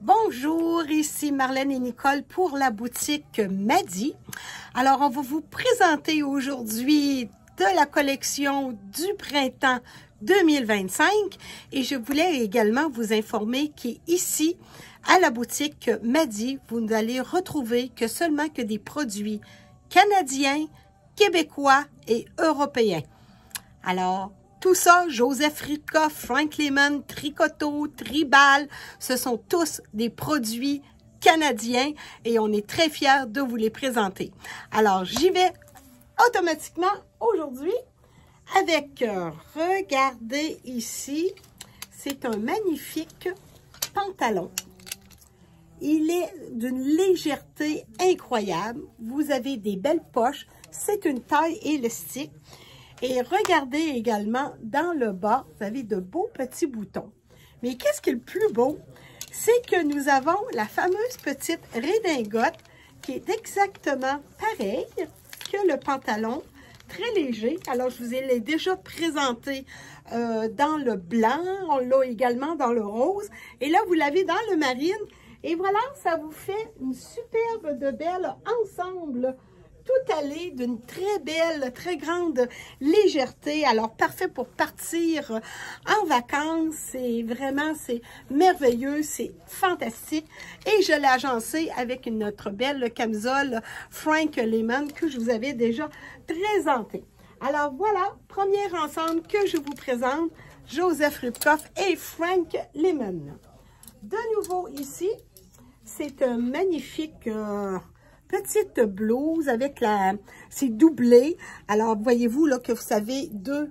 Bonjour, ici Marlène et Nicole pour la boutique Madi. Alors, on va vous présenter aujourd'hui de la collection du printemps 2025 et je voulais également vous informer qu'ici, à la boutique Madi, vous n'allez retrouver seulement des produits canadiens, québécois et européens. Alors, tout ça, Joseph Ripkoff, Frank Lehman, Tricoto, Tribal, ce sont tous des produits canadiens et on est très fiers de vous les présenter. Alors, j'y vais automatiquement aujourd'hui avec, regardez ici, c'est un magnifique pantalon. Il est d'une légèreté incroyable. Vous avez des belles poches. C'est une taille élastique. Et regardez également dans le bas, vous avez de beaux petits boutons. Mais qu'est-ce qui est le plus beau? C'est que nous avons la fameuse petite redingote qui est exactement pareille que le pantalon, très léger. Alors, je vous l'ai déjà présenté dans le blanc, on l'a également dans le rose. Et là, vous l'avez dans le marine. Et voilà, ça vous fait une superbe de belle ensemble. Tout allé d'une très belle, très grande légèreté. Alors, parfait pour partir en vacances. C'est merveilleux, c'est fantastique. Et je l'ai agencé avec notre belle camisole Frank Lehman que je vous avais déjà présentée. Alors, voilà, premier ensemble que je vous présente, Joseph Ripkoff et Frank Lehman. De nouveau ici, c'est un magnifique... petite blouse avec c'est doublé. Alors, voyez-vous là que vous avez deux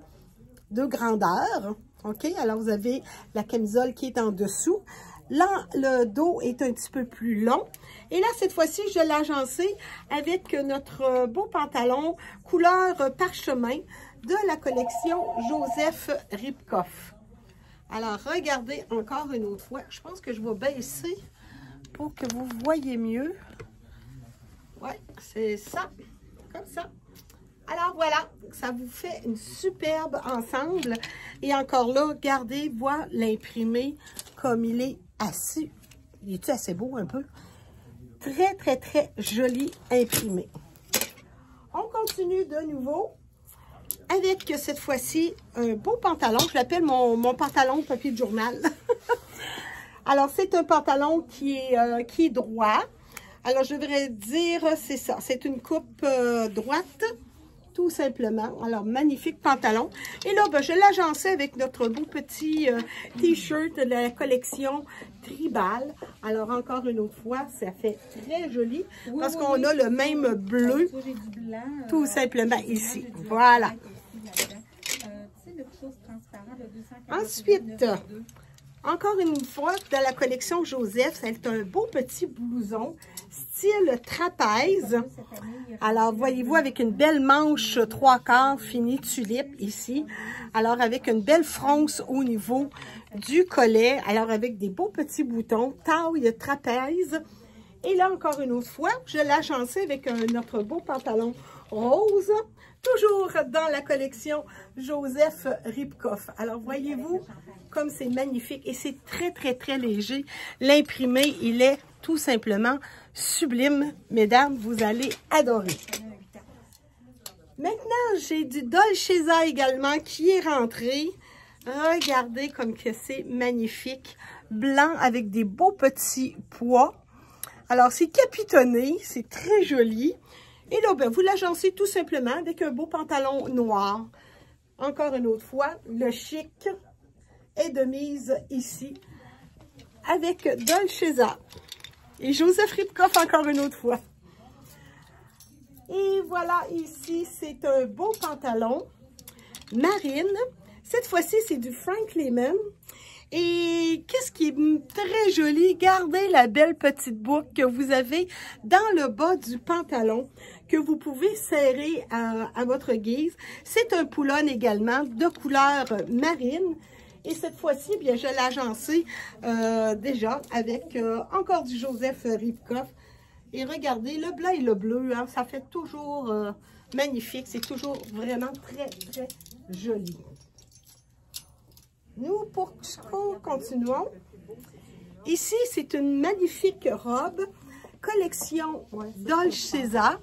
grandeurs. OK? Alors, vous avez la camisole qui est en dessous. Là, le dos est un petit peu plus long. Et là, cette fois-ci, je l'ai agencé avec notre beau pantalon couleur parchemin de la collection Joseph Ripkoff. Alors, regardez encore une autre fois. Je pense que je vais baisser pour que vous voyez mieux. Ouais, c'est ça, comme ça. Alors voilà, ça vous fait une superbe ensemble. Et encore là, regardez, voilà l'imprimé comme il est assez. Il est assez beau un peu? Très, très, très joli imprimé. On continue de nouveau avec cette fois-ci un beau pantalon. Je l'appelle mon pantalon papier de journal. Alors, c'est un pantalon qui est droit. Alors, je devrais dire, c'est ça. C'est une coupe droite, tout simplement. Alors, magnifique pantalon. Et là, ben, je l'ai agencé avec notre beau petit t-shirt de la collection Tribal. Alors, encore une autre fois, ça fait très joli. Oui, parce qu'on a le même bleu, tout simplement ici. Voilà. Ensuite... encore une fois, dans la collection Joseph, c'est un beau petit blouson, style trapèze. Alors, voyez-vous, avec une belle manche 3/4 finie tulipe ici. Alors, avec une belle fronce au niveau du collet. Alors, avec des beaux petits boutons, taille trapèze. Et là, encore une autre fois, je l'ai agencé avec notre beau pantalon rose. Toujours dans la collection Joseph Ripkoff. Alors, voyez-vous comme c'est magnifique et c'est très, très, très léger. L'imprimé, il est tout simplement sublime. Mesdames, vous allez adorer. Maintenant, j'ai du Dolcezza également qui est rentré. Regardez comme que c'est magnifique. Blanc avec des beaux petits pois. Alors, c'est capitonné, c'est très joli. Et là, ben, vous l'agencez tout simplement avec un beau pantalon noir. Encore une autre fois, le chic est de mise ici avec Dolcezza. Et Joseph Ripkoff encore une autre fois. Et voilà, ici, c'est un beau pantalon marine. Cette fois-ci, c'est du Frank Lehman. Et qu'est-ce qui est très joli, regardez la belle petite boucle que vous avez dans le bas du pantalon, que vous pouvez serrer à votre guise. C'est un pull-on également de couleur marine. Et cette fois-ci, bien, je l'ai agencé déjà avec encore du Joseph Ripkoff. Et regardez, le blanc et le bleu, hein, ça fait toujours magnifique. C'est toujours vraiment très, très joli. Nous, continuons, Ici, c'est une magnifique robe, collection Dolce César.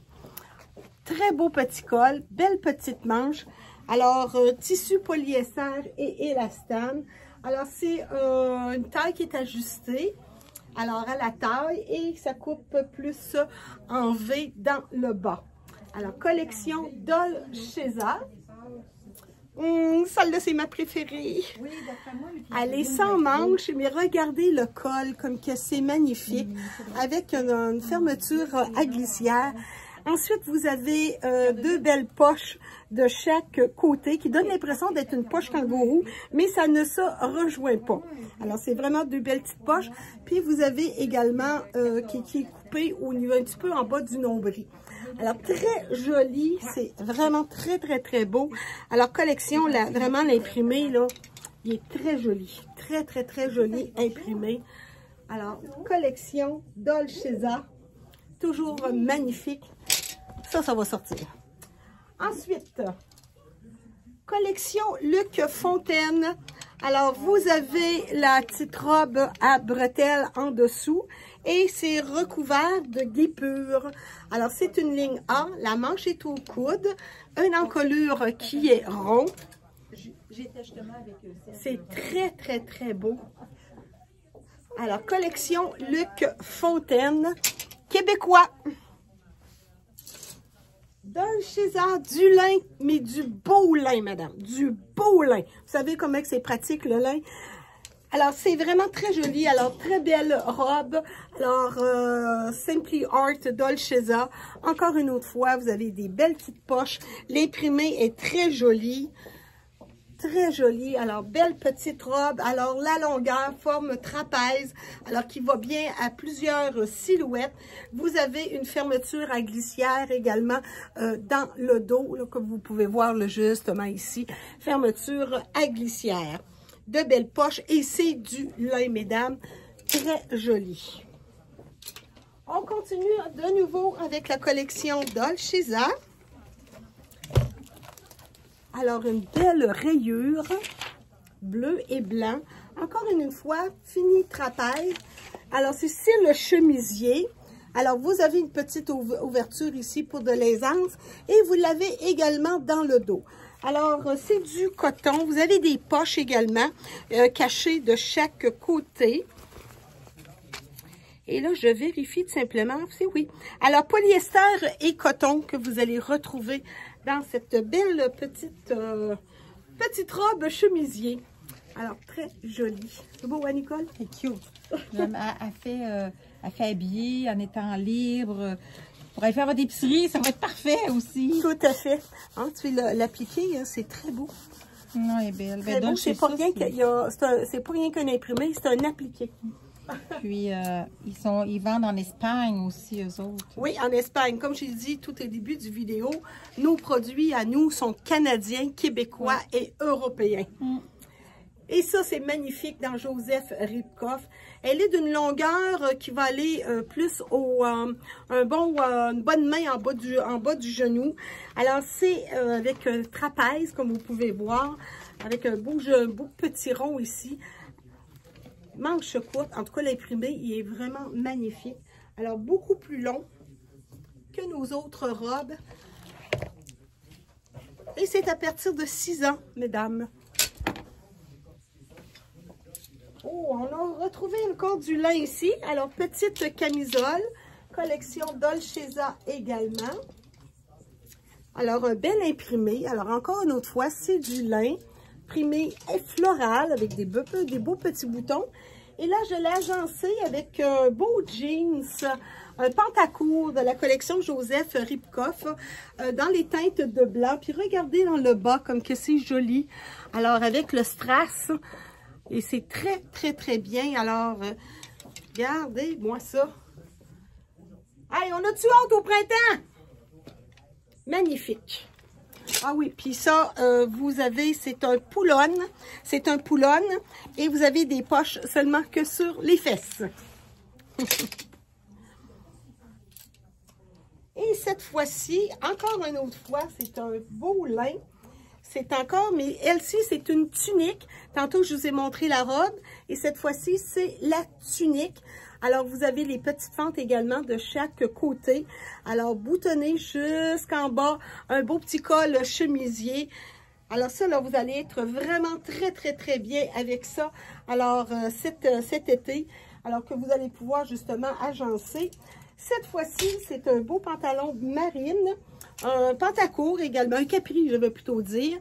Très beau petit col, belle petite manche. Alors, tissu polyester et élastane. Alors, c'est une taille qui est ajustée. Alors, à la taille et ça coupe plus en V dans le bas. Alors, collection Dolce César. Celle-là, c'est ma préférée. Oui, elle est sans manche, mais regardez le col, comme que c'est magnifique, avec une fermeture à glissière. Ensuite, vous avez deux belles poches de chaque côté qui donnent l'impression d'être une poche kangourou, mais ça ne se rejoint pas. Alors, c'est vraiment deux belles petites poches. Puis, vous avez également qui est coupé au niveau un petit peu en bas du nombril. Alors, très joli. C'est vraiment très, très, très beau. Alors, collection, là, vraiment l'imprimé, là, il est très joli. Très, très, très joli imprimé. Alors, collection Dolce César. Toujours magnifique. Ça va sortir. Ensuite, collection Luc Fontaine. Alors, vous avez la petite robe à bretelles en dessous et c'est recouvert de guipure. Alors, c'est une ligne A. La manche est au coude. Une encolure qui est ronde. J'étais justement avec eux. C'est très, très, très beau. Alors, collection Luc Fontaine. Québécois. Dolce César, du lin, mais du beau lin, madame. Du beau lin. Vous savez comment c'est pratique, le lin? Alors, c'est vraiment très joli. Alors, très belle robe. Alors, Simply Art Dolce César. Encore une autre fois, vous avez des belles petites poches. L'imprimé est très joli. Très jolie. Alors, belle petite robe. Alors, la longueur, forme trapèze. Alors, qui va bien à plusieurs silhouettes. Vous avez une fermeture à glissière également dans le dos, là, comme vous pouvez voir là, justement ici. Fermeture à glissière. De belles poches. Et c'est du lin, mesdames. Très joli. On continue de nouveau avec la collection Dolce César. Alors, une belle rayure, bleu et blanc. Encore une fois, fini trapèze. Alors, c'est style chemisier. Alors, vous avez une petite ouverture ici pour de l'aisance. Et vous l'avez également dans le dos. Alors, c'est du coton. Vous avez des poches également cachées de chaque côté. Et là, je vérifie tout simplement. C'est oui. Alors, polyester et coton que vous allez retrouver dans cette belle petite robe chemisier. Alors, très jolie. C'est beau, hein, Nicole? C'est cute. Elle fait habiller en étant libre. Pour aller faire votre épicerie, ça va être parfait aussi. Tout à fait. Hein, tu veux l'appliquer, hein, c'est très beau. Non, elle est belle. Très beau. C'est pas rien qu'un imprimé, c'est un appliqué. Puis, ils vendent en Espagne aussi, eux autres. Oui, en Espagne. Comme je l'ai dit tout au début du vidéo, nos produits à nous sont canadiens, québécois et européens. Et ça, c'est magnifique dans Joseph Ribkoff. Elle est d'une longueur qui va aller plus au une bonne main en bas du genou. Alors, c'est avec un trapèze, comme vous pouvez voir, avec un beau petit rond ici. Manche courte, en tout cas l'imprimé, il est vraiment magnifique. Alors, beaucoup plus long que nos autres robes. Et c'est à partir de 6 ans, mesdames. Oh, on a retrouvé encore du lin ici. Alors, petite camisole, collection Dolce César également. Alors, un bel imprimé. Alors, encore une autre fois, c'est du lin. Imprimé floral avec des beaux petits boutons. Et là, je l'ai agencé avec un beau jeans, un pantacourt de la collection Joseph Ribkoff dans les teintes de blanc. Puis regardez dans le bas comme que c'est joli. Alors, avec le strass. Et c'est très, très, très bien. Alors, regardez-moi ça. Hey, on a-tu hâte au printemps? Magnifique. Ah oui, puis ça, vous avez, c'est un pull-on. C'est un pull-on. Et vous avez des poches seulement que sur les fesses. Et cette fois-ci, encore une autre fois, c'est un beau lin. c'est encore, mais elle-ci, c'est une tunique. Tantôt, je vous ai montré la robe. Et cette fois-ci, c'est la tunique. Alors, vous avez les petites fentes également de chaque côté. Alors, boutonné jusqu'en bas. Un beau petit col chemisier. Alors ça, là, vous allez être vraiment très, très, très bien avec ça. Alors, cet été, alors que vous allez pouvoir justement agencer. Cette fois-ci, c'est un beau pantalon marine, un pantacourt également, un capri, je veux plutôt dire.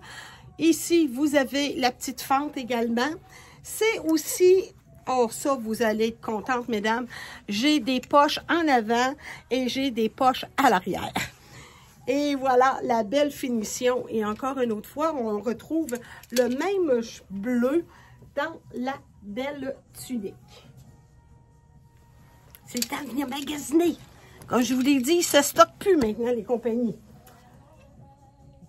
Ici, vous avez la petite fente également. C'est aussi, oh ça, vous allez être contente, mesdames, j'ai des poches en avant et j'ai des poches à l'arrière. Et voilà la belle finition. Et encore une autre fois, on retrouve le même bleu dans la belle tunique. C'est le temps de venir magasiner. Comme je vous l'ai dit, ça ne stocke plus maintenant, les compagnies.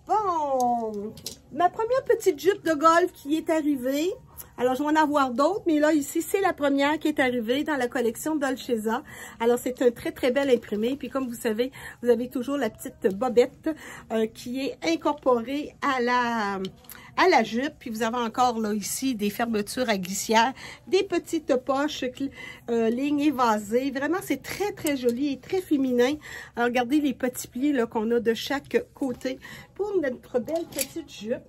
Bon, ma première petite jupe de golf qui est arrivée. Alors, je vais en avoir d'autres, mais là, ici, c'est la première qui est arrivée dans la collection Dolcezza. Alors, c'est un très, très bel imprimé. Puis, comme vous savez, vous avez toujours la petite bobette qui est incorporée à la jupe. Puis, vous avez encore, là, ici, des fermetures à glissière, des petites poches, lignes évasées. Vraiment, c'est très, très joli et très féminin. Alors, regardez les petits plis là qu'on a de chaque côté pour notre belle petite jupe.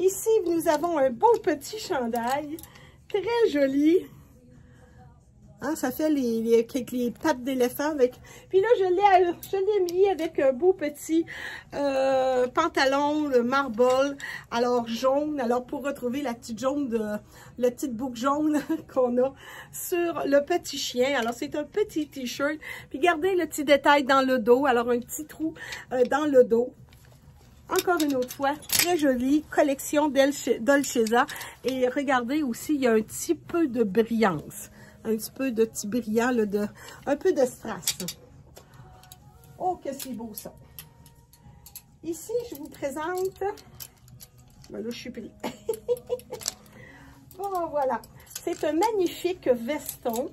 Ici, nous avons un beau petit chandail, très joli. Hein, ça fait les pattes d'éléphant. Puis là, je l'ai mis avec un beau petit pantalon, le marble, alors jaune. Alors, pour retrouver la petite boucle jaune qu'on a sur le petit chien. Alors, c'est un petit t-shirt. Puis, regardez le petit détail dans le dos. Alors, un petit trou dans le dos. Encore une autre fois, très jolie collection Dolcezza. Et regardez aussi, il y a un petit peu de brillance. Un petit peu de petit brillant, là, un peu de strass. Oh, que c'est beau ça. Ici, je vous présente... Ben là, je suis pris. Bon, voilà. C'est un magnifique veston.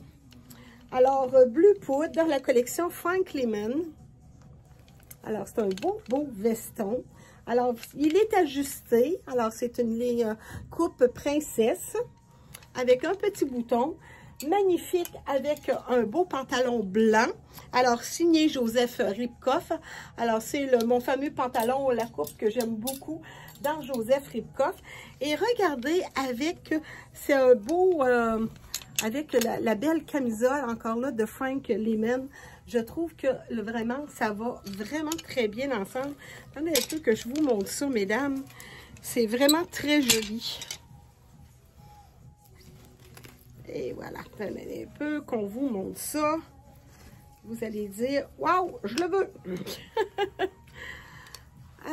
Alors, bleu poudre dans la collection Frank Lehman. Alors, c'est un beau veston. Alors, il est ajusté. Alors, c'est une ligne coupe princesse avec un petit bouton. Magnifique avec un beau pantalon blanc. Alors, signé Joseph Ribkoff. Alors, c'est mon fameux pantalon, la coupe que j'aime beaucoup dans Joseph Ribkoff. Et regardez avec, c'est un beau, avec la belle camisole encore là de Frank Lehman. Je trouve que vraiment, ça va vraiment très bien ensemble. Attendez un peu que je vous montre ça, mesdames. C'est vraiment très joli. Et voilà, attendez un peu qu'on vous montre ça. Vous allez dire, waouh, je le veux.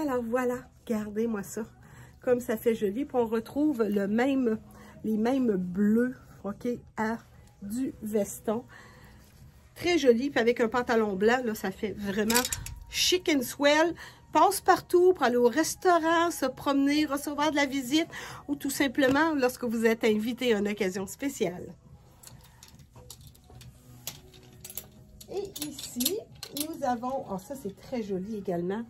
Alors voilà, regardez-moi ça. Comme ça fait joli. Puis on retrouve les mêmes bleus, ok, du veston. Très joli, puis avec un pantalon blanc, là, ça fait vraiment chic and swell. Passe partout pour aller au restaurant, se promener, recevoir de la visite ou tout simplement lorsque vous êtes invité à une occasion spéciale. Et ici, nous avons, oh ça c'est très joli également,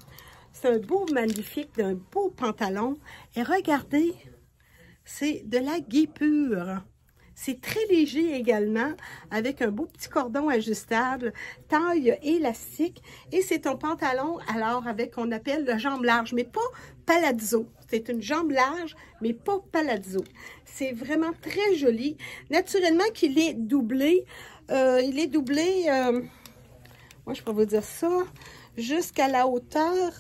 c'est un beau magnifique, d'un beau pantalon. Et regardez, c'est de la guipure. C'est très léger également, avec un beau petit cordon ajustable, taille élastique. Et c'est un pantalon, alors, avec qu'on appelle le jambe large, mais pas palazzo. C'est une jambe large, mais pas palazzo. C'est vraiment très joli. Naturellement qu'il est doublé. Moi, je peux vous dire ça, jusqu'à la hauteur...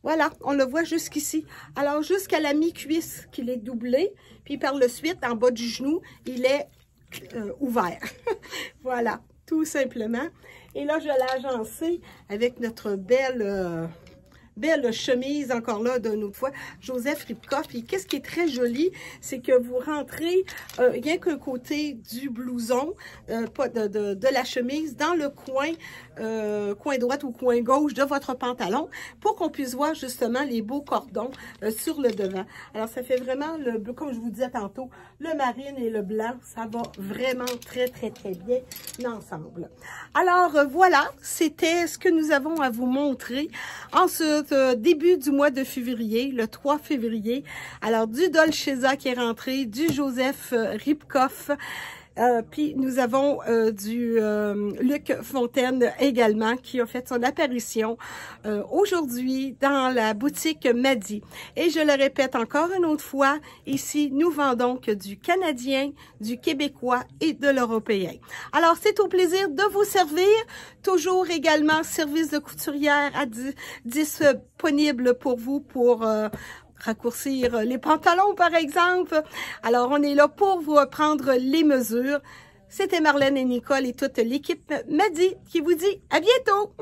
Voilà, on le voit jusqu'ici. Alors, jusqu'à la mi-cuisse qu'il est doublé. Puis par la suite, en bas du genou, il est ouvert. Voilà, tout simplement. Et là, je l'ai agencé avec notre belle chemise, encore là, d'une autre fois, Joseph Ribkoff. Et qu'est-ce qui est très joli, c'est que vous rentrez rien qu'un côté du blouson, pas de la chemise, dans le coin droit ou coin gauche de votre pantalon, pour qu'on puisse voir justement les beaux cordons sur le devant. Alors, ça fait vraiment, comme je vous disais tantôt, le marine et le blanc, ça va vraiment très, très, très bien ensemble. Alors, voilà, c'était ce que nous avons à vous montrer en ce début du mois de février, le 3 février. Alors, du Dolcezza qui est rentré, du Joseph Ribkoff. Puis nous avons du Luc Fontaine également qui a fait son apparition aujourd'hui dans la boutique Madi. Et je le répète encore une autre fois, ici nous vendons que du canadien, du québécois et de l'européen. Alors c'est au plaisir de vous servir. Toujours également service de couturière disponible pour vous pour raccourcir les pantalons, par exemple. Alors, on est là pour vous prendre les mesures. C'était Marlène et Nicole et toute l'équipe Madi qui vous dit à bientôt!